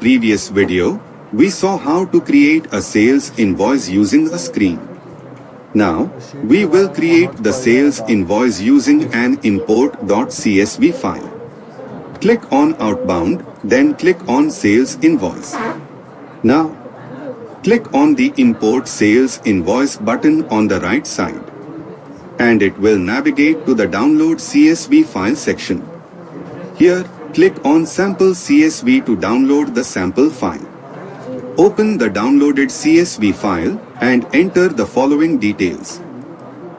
previous video, we saw how to create a sales invoice using a screen. Now, we will create the sales invoice using an import.csv file. Click on Outbound, then click on Sales Invoice. Now, click on the Import Sales Invoice button on the right side, and it will navigate to the Download CSV file section. Here, click on Sample CSV to download the sample file. Open the downloaded CSV file and enter the following details.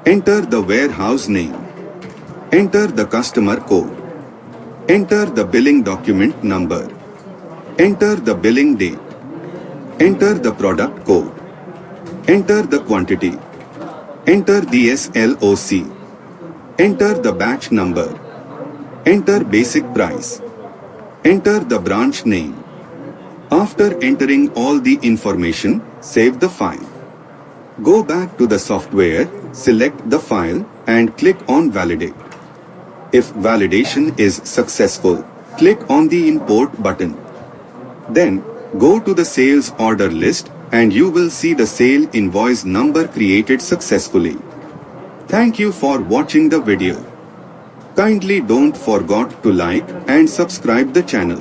Enter the warehouse name. Enter the customer code. Enter the billing document number. Enter the billing date. Enter the product code. Enter the quantity. Enter the SLOC. Enter the batch number. Enter basic price. Enter the branch name. After entering all the information, save the file. Go back to the software, select the file, and click on Validate. If validation is successful, click on the Import button. Then, go to the sales order list and you will see the sale invoice number created successfully. Thank you for watching the video. Kindly don't forget to like and subscribe the channel.